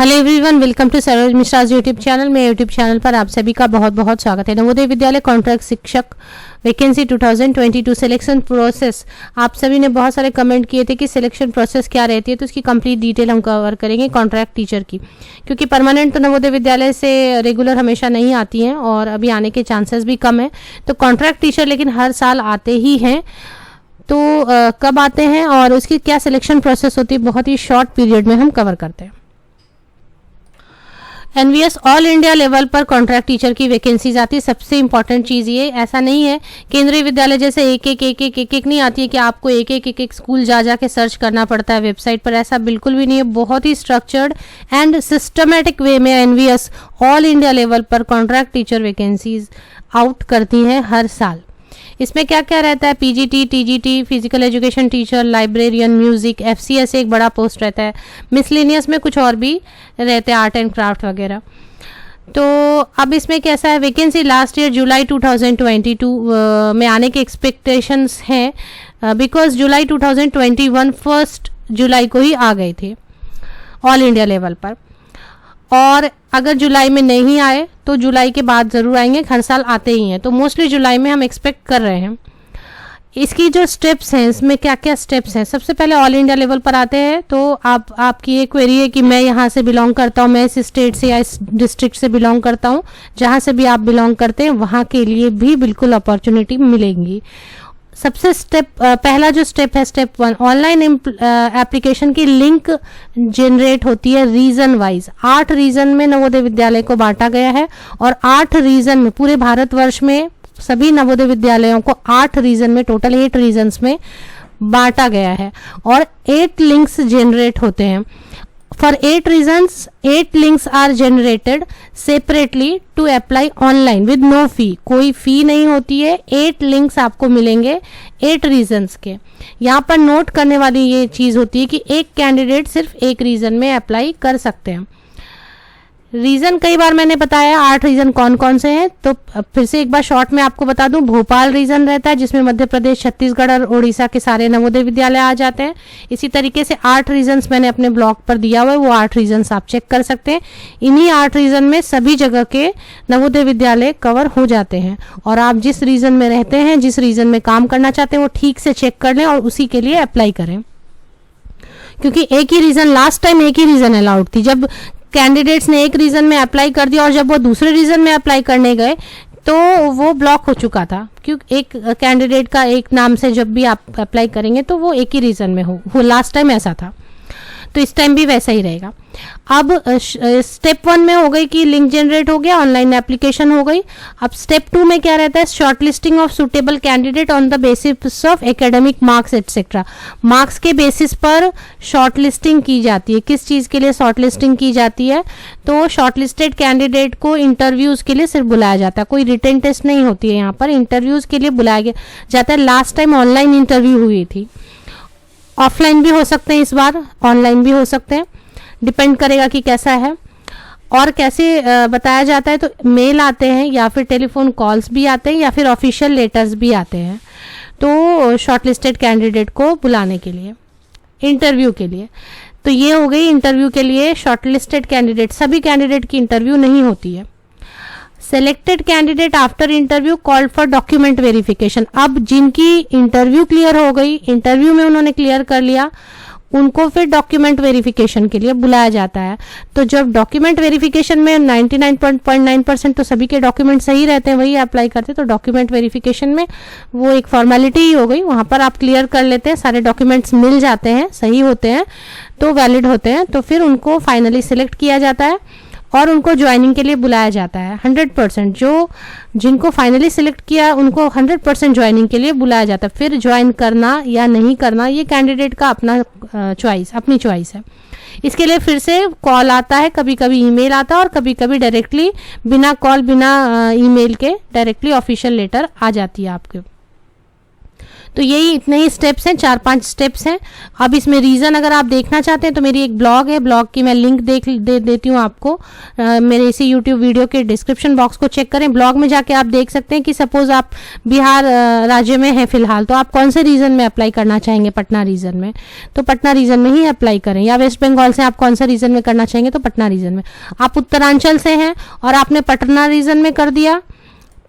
Hello everyone, welcome to Saroj Mishra YouTube channel. मेरे YouTube channel पर आप सभी का बहुत बहुत स्वागत है। नवोदय विद्यालय कॉन्ट्रैक्ट शिक्षक वैकेंसी 2022 सिलेक्शन प्रोसेस। आप सभी ने बहुत सारे कमेंट किए थे कि सिलेक्शन प्रोसेस क्या रहती है, तो उसकी कंप्लीट डिटेल हम कवर करेंगे कॉन्ट्रैक्ट टीचर की, क्योंकि परमानेंट तो नवोदय विद्यालय से रेगुलर हमेशा नहीं आती हैं और अभी आने के चांसेस भी कम है। तो कॉन्ट्रैक्ट टीचर लेकिन हर साल आते ही हैं। तो कब आते हैं और उसकी क्या सिलेक्शन प्रोसेस होती है, बहुत ही शॉर्ट पीरियड में हम कवर करते हैं। एनवीएस ऑल इंडिया लेवल पर कॉन्ट्रैक्ट टीचर की वैकेंसीज आती है। सबसे इंपॉर्टेंट चीज़ ये, ऐसा नहीं है केंद्रीय विद्यालय जैसे एक नहीं आती है कि आपको एक स्कूल जा के सर्च करना पड़ता है वेबसाइट पर। ऐसा बिल्कुल भी नहीं है। बहुत ही स्ट्रक्चर्ड एंड सिस्टमेटिक वे में एनवीएस ऑल इंडिया लेवल पर कॉन्ट्रैक्ट टीचर वैकेंसीज आउट करती हैं हर साल। इसमें क्या क्या रहता है, PGT, TGT, physical education teacher, librarian, music, FCS एक बड़ा पोस्ट रहता है, मिसलेनियस में कुछ और भी रहते हैं, आर्ट एंड क्राफ्ट वगैरह। तो अब इसमें कैसा है, वैकेंसी लास्ट ईयर जुलाई 2022 में आने के एक्सपेक्टेशंस हैं, बिकॉज जुलाई 2021 1 जुलाई को ही आ गए थे ऑल इंडिया लेवल पर, और अगर जुलाई में नहीं आए तो जुलाई के बाद ज़रूर आएंगे। हर साल आते ही हैं, तो मोस्टली जुलाई में हम एक्सपेक्ट कर रहे हैं। इसकी जो स्टेप्स हैं, इसमें क्या क्या स्टेप्स हैं, सबसे पहले ऑल इंडिया लेवल पर आते हैं तो आपकी ये क्वेरी है कि मैं यहाँ से बिलोंग करता हूँ, मैं इस स्टेट से या इस डिस्ट्रिक्ट से बिलोंग करता हूँ। जहाँ से भी आप बिलोंग करते हैं वहाँ के लिए भी बिल्कुल अपॉर्चुनिटी मिलेंगी। सबसे पहला जो स्टेप है, स्टेप 1, ऑनलाइन एप्लीकेशन की लिंक जनरेट होती है रीजन वाइज। 8 रीजन में नवोदय विद्यालय को बांटा गया है और 8 रीजन में पूरे भारतवर्ष में सभी नवोदय विद्यालयों को 8 रीजन में, टोटल 8 रीजन्स में बांटा गया है और 8 लिंक्स जनरेट होते हैं। For 8 reasons, 8 links are generated separately to apply online with no fee। कोई फी नहीं होती है। 8 लिंक्स आपको मिलेंगे 8 रीजन्स के। यहाँ पर नोट करने वाली ये चीज़ होती है कि एक कैंडिडेट सिर्फ एक रीजन में अप्लाई कर सकते हैं। रीजन कई बार मैंने बताया 8 रीजन कौन कौन से हैं, तो फिर से एक बार शॉर्ट में आपको बता दूं। भोपाल रीजन रहता है जिसमें मध्य प्रदेश, छत्तीसगढ़ और उड़ीसा के सारे नवोदय विद्यालय आ जाते हैं। इसी तरीके से 8 रीजन्स मैंने अपने ब्लॉग पर दिया हुआ है, वो 8 रीजन्स आप चेक कर सकते हैं। इन्हीं 8 रीजन में सभी जगह के नवोदय विद्यालय कवर हो जाते हैं और आप जिस रीजन में रहते हैं, जिस रीजन में काम करना चाहते हैं, वो ठीक से चेक कर लें और उसी के लिए अप्लाई करें, क्योंकि एक ही रीजन, लास्ट टाइम एक ही रीजन अलाउड थी। जब कैंडिडेट्स ने एक रीजन में अप्लाई कर दिया और जब वो दूसरे रीजन में अप्लाई करने गए तो वो ब्लॉक हो चुका था, क्योंकि एक कैंडिडेट का एक नाम से जब भी आप अप्लाई करेंगे तो वो एक ही रीजन में हो लास्ट टाइम ऐसा था, तो इस टाइम भी वैसा ही रहेगा। अब स्टेप 1 में हो गई कि लिंक जनरेट हो गया, ऑनलाइन एप्लीकेशन हो गई। अब स्टेप 2 में क्या रहता है, shortlisting of suitable candidate on the basis of academic marks etcetera. Marks के बेसिस पर शॉर्टलिस्टिंग की जाती है। किस चीज़ के लिए शॉर्टलिस्टिंग की जाती है, तो शॉर्टलिस्टेड कैंडिडेट को इंटरव्यूज़ के लिए सिर्फ बुलाया जाता है। कोई रिटन टेस्ट नहीं होती है यहाँ पर, इंटरव्यूज़ के लिए बुलाया जाता है। लास्ट टाइम ऑनलाइन इंटरव्यू हुई थी, ऑफलाइन भी हो सकते हैं, इस बार ऑनलाइन भी हो सकते हैं, डिपेंड करेगा कि कैसा है और कैसे बताया जाता है। तो मेल आते हैं या फिर टेलीफोन कॉल्स भी आते हैं या फिर ऑफिशियल लेटर्स भी आते हैं, तो शॉर्टलिस्टेड कैंडिडेट को बुलाने के लिए, इंटरव्यू के लिए। तो ये हो गई इंटरव्यू के लिए शॉर्टलिस्टेड कैंडिडेट। सभी कैंडिडेट की इंटरव्यू नहीं होती है। Selected candidate after interview called for document verification. अब जिनकी इंटरव्यू क्लियर हो गई, इंटरव्यू में उन्होंने क्लियर कर लिया, उनको फिर डॉक्यूमेंट वेरिफिकेशन के लिए बुलाया जाता है। तो जब डॉक्यूमेंट वेरिफिकेशन में 99.9% तो सभी के डॉक्यूमेंट सही रहते हैं, वही अप्लाई करते हैं, तो डॉक्यूमेंट वेरिफिकेशन में वो एक फॉर्मेलिटी ही हो गई। वहाँ पर आप क्लियर कर लेते हैं, सारे डॉक्यूमेंट्स मिल जाते हैं, सही होते हैं, तो वैलिड होते हैं, तो फिर उनको फाइनली सिलेक्ट किया जाता है और उनको ज्वाइनिंग के लिए बुलाया जाता है। 100% जो जिनको फाइनली सिलेक्ट किया उनको 100% ज्वाइनिंग के लिए बुलाया जाता है। फिर ज्वाइन करना या नहीं करना ये कैंडिडेट का अपना चॉइस, अपनी चॉइस है। इसके लिए फिर से कॉल आता है, कभी कभी ईमेल आता है और कभी कभी डायरेक्टली बिना कॉल बिना ईमेल के डायरेक्टली ऑफिशियल लेटर आ जाती है आपके। तो यही इतने ही स्टेप्स हैं, 4-5 स्टेप्स हैं। अब इसमें रीज़न अगर आप देखना चाहते हैं तो मेरी एक ब्लॉग है, ब्लॉग की मैं लिंक दे देती हूँ आपको। मेरे इसी यूट्यूब वीडियो के डिस्क्रिप्शन बॉक्स को चेक करें, ब्लॉग में जाके आप देख सकते हैं कि सपोज आप बिहार राज्य में हैं फिलहाल, तो आप कौन से रीजन में अप्लाई करना चाहेंगे, पटना रीजन में, तो पटना रीजन में ही अप्लाई करें। या वेस्ट बंगाल से आप कौन सा रीजन में करना चाहेंगे तो पटना रीजन में। आप उत्तरांचल से हैं और आपने पटना रीजन में कर दिया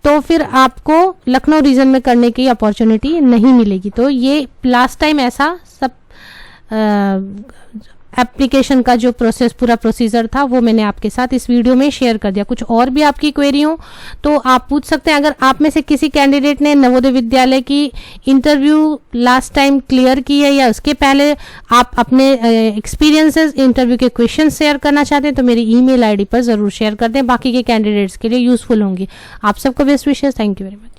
तो फिर आपको लखनऊ रीजन में करने की अपॉर्चुनिटी नहीं मिलेगी। तो ये लास्ट टाइम ऐसा सब एप्लीकेशन का जो पूरा प्रोसीजर था वो मैंने आपके साथ इस वीडियो में शेयर कर दिया। कुछ और भी आपकी क्वेरी हो तो आप पूछ सकते हैं। अगर आप में से किसी कैंडिडेट ने नवोदय विद्यालय की इंटरव्यू लास्ट टाइम क्लियर की है या उसके पहले आप अपने एक्सपीरियंसेस इंटरव्यू के क्वेश्चन शेयर करना चाहते हैं तो मेरी ईमेल आईडी पर जरूर शेयर कर दें, बाकी के कैंडिडेट्स के लिए यूजफुल होंगी। आप सबको best wishes, thank you very much.